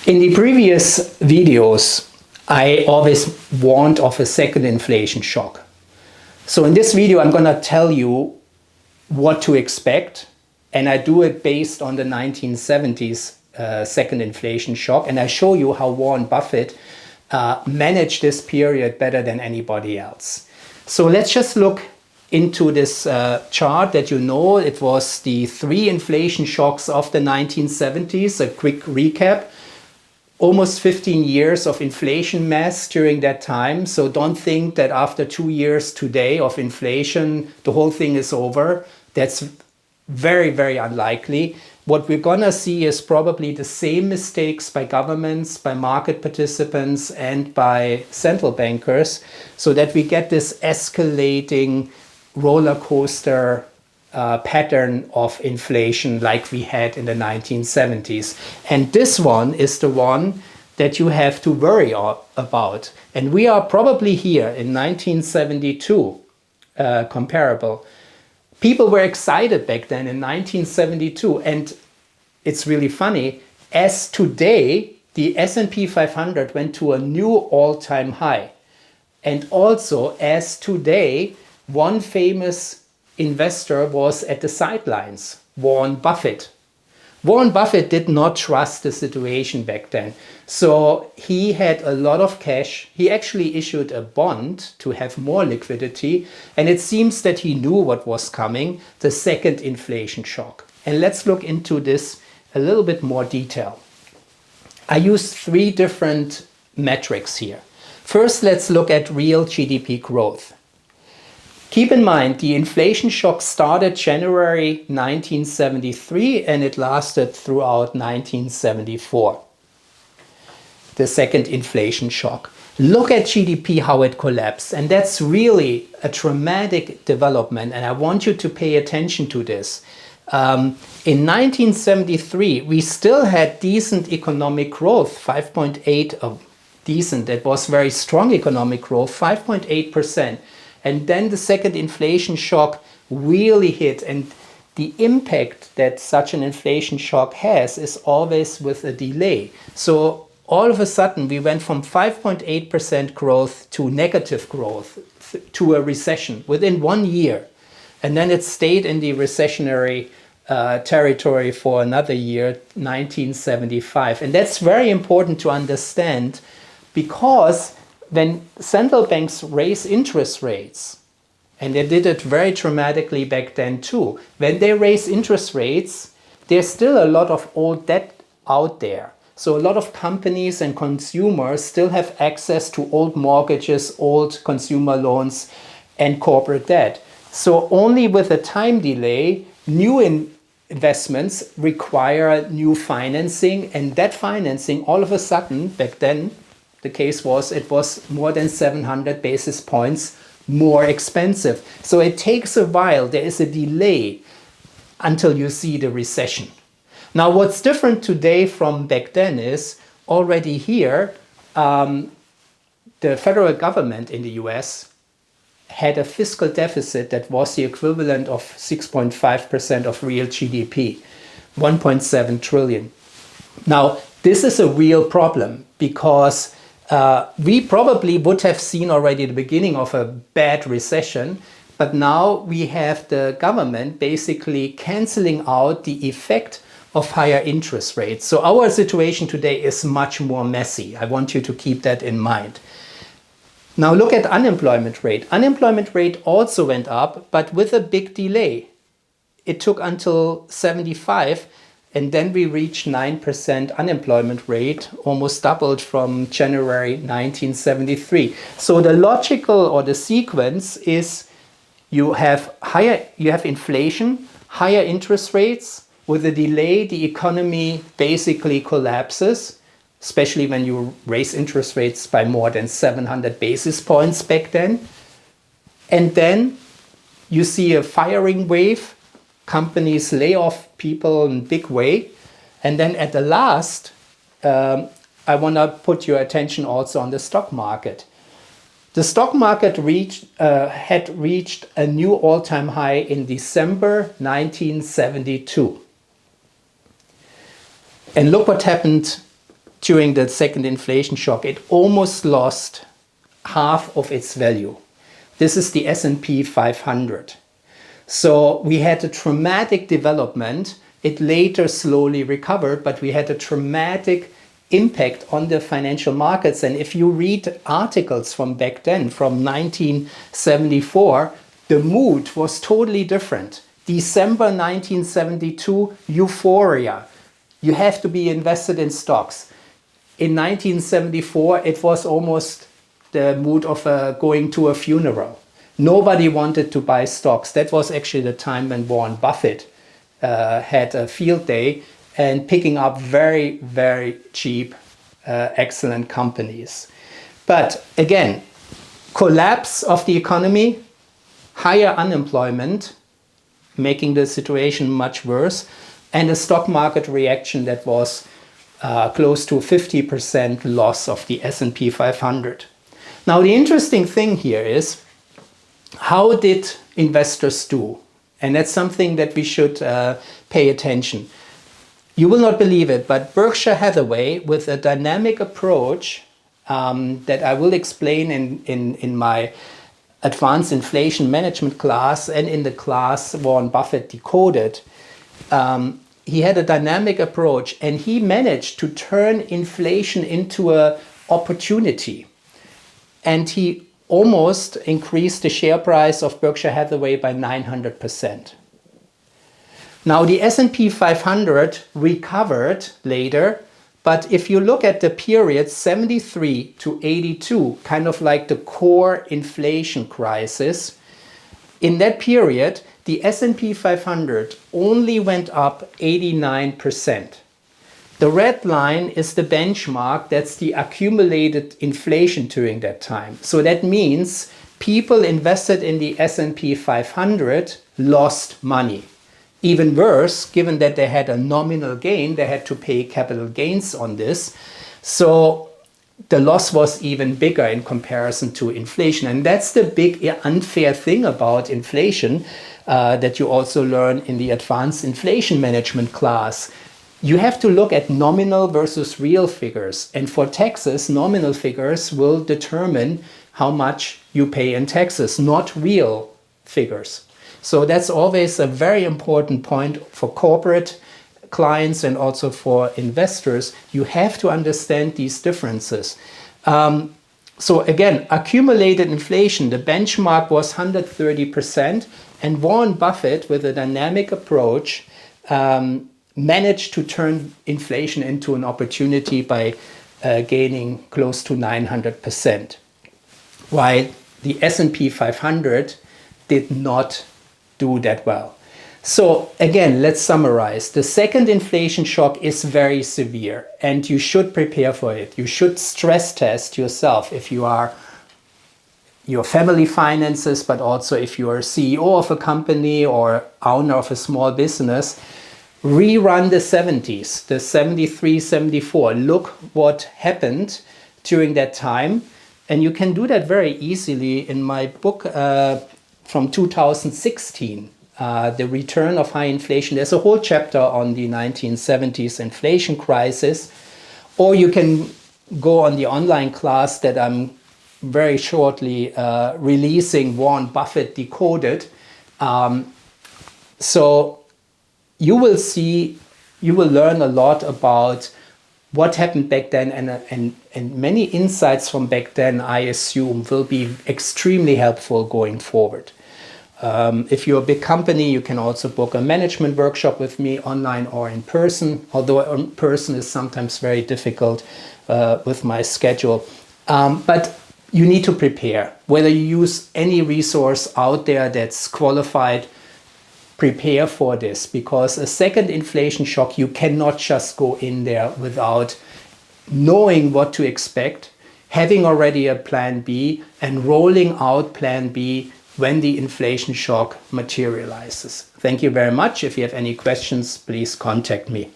In the previous videos, I always warned of a second inflation shock. So in this video, I'm going to tell you what to expect. And I do it based on the 1970s second inflation shock. And I show you how Warren Buffett managed this period better than anybody else. So let's just look into this chart that you know. It was the three inflation shocks of the 1970s, a quick recap. Almost 15 years of inflation mess during that time. So don't think that after 2 years today of inflation, the whole thing is over. That's very, very unlikely. What we're gonna see is probably the same mistakes by governments, by market participants, and by central bankers, so that we get this escalating roller coaster pattern of inflation like we had in the 1970s. And this one is the one that you have to worry about. And we are probably here in 1972, comparable. People were excited back then in 1972. And it's really funny, as today, the S&P 500 went to a new all-time high. And also, as today, one famous investor was at the sidelines, Warren Buffett. Warren Buffett did not trust the situation back then. So he had a lot of cash. He actually issued a bond to have more liquidity. And it seems that he knew what was coming, the second inflation shock. And let's look into this a little bit more detail. I used three different metrics here. First, let's look at real GDP growth. Keep in mind, the inflation shock started January 1973 and it lasted throughout 1974. The second inflation shock. Look at GDP, how it collapsed. And that's really a dramatic development. And I want you to pay attention to this. In 1973, we still had decent economic growth, 5.8 of decent. That was very strong economic growth, 5.8%. And then the second inflation shock really hit. And the impact that such an inflation shock has is always with a delay. So all of a sudden, we went from 5.8% growth to negative growth, to a recession within 1 year. And then it stayed in the recessionary territory for another year, 1975. And that's very important to understand, because when central banks raise interest rates, and they did it very dramatically back then too, when they raise interest rates, there's still a lot of old debt out there. So a lot of companies and consumers still have access to old mortgages, old consumer loans, and corporate debt. So only with a time delay, new investments require new financing, and that financing all of a sudden, back then, the case was, it was more than 700 basis points more expensive. So it takes a while. There is a delay until you see the recession. Now, what's different today from back then is already here, the federal government in the US had a fiscal deficit that was the equivalent of 6.5% of real GDP, 1.7 trillion. Now, this is a real problem, because we probably would have seen already the beginning of a bad recession, but now we have the government basically canceling out the effect of higher interest rates. So our situation today is much more messy. I want you to keep that in mind. Now look at unemployment rate. Unemployment rate also went up, but with a big delay. It took until 75. And then we reached 9% unemployment rate, almost doubled from January 1973. So the logical, or the sequence, is you have inflation, higher interest rates. With a delay, the economy basically collapses, especially when you raise interest rates by more than 700 basis points back then. And then you see a firing wave. Companies lay off people in a big way. And then at the last, I want to put your attention also on the stock market. The stock market had reached a new all-time high in December 1972. And look what happened during the second inflation shock, it almost lost half of its value. This is the S&P 500. So we had a traumatic development. It later slowly recovered, but we had a traumatic impact on the financial markets. And if you read articles from back then, from 1974, the mood was totally different. December 1972, euphoria. You have to be invested in stocks. In 1974, it was almost the mood of going to a funeral. Nobody wanted to buy stocks. That was actually the time when Warren Buffett had a field day and picking up very, very cheap, excellent companies. But again, collapse of the economy, higher unemployment, making the situation much worse, and a stock market reaction that was close to 50% loss of the S&P 500. Now, the interesting thing here is, how did investors do? And that's something that we should pay attention. You will not believe it, but Berkshire Hathaway, with a dynamic approach that I will explain in my advanced inflation management class and in the class Warren Buffett Decoded, he had a dynamic approach and he managed to turn inflation into an opportunity. And he almost increased the share price of Berkshire Hathaway by 900%. Now the S&P 500 recovered later, but if you look at the period 73 to 82, kind of like the core inflation crisis, in that period, the S&P 500 only went up 89%. The red line is the benchmark, that's the accumulated inflation during that time. So that means people invested in the S&P 500 lost money. Even worse, given that they had a nominal gain, they had to pay capital gains on this. So the loss was even bigger in comparison to inflation. And that's the big unfair thing about inflation that you also learn in the advanced inflation management class. You have to look at nominal versus real figures. And for taxes, nominal figures will determine how much you pay in taxes, not real figures. So that's always a very important point for corporate clients and also for investors. You have to understand these differences. So again, accumulated inflation, the benchmark was 130%, and Warren Buffett, with a dynamic approach, managed to turn inflation into an opportunity by gaining close to 900%, while the S&P 500 did not do that well. So again, let's summarize. The second inflation shock is very severe and you should prepare for it. You should stress test yourself if you are your family finances, but also if you are CEO of a company or owner of a small business. Rerun the 70s, the 73, 74. Look what happened during that time. And you can do that very easily in my book from 2016, The Return of High Inflation. There's a whole chapter on the 1970s inflation crisis. Or you can go on the online class that I'm very shortly releasing, Warren Buffett Decoded. So you will see, you will learn a lot about what happened back then, and many insights from back then, I assume, will be extremely helpful going forward. If you're a big company, you can also book a management workshop with me online or in person, although in person is sometimes very difficult with my schedule. But you need to prepare. Whether you use any resource out there that's qualified, prepare for this, because a second inflation shock, you cannot just go in there without knowing what to expect, having already a plan B, and rolling out plan B when the inflation shock materializes. Thank you very much. If you have any questions, please contact me.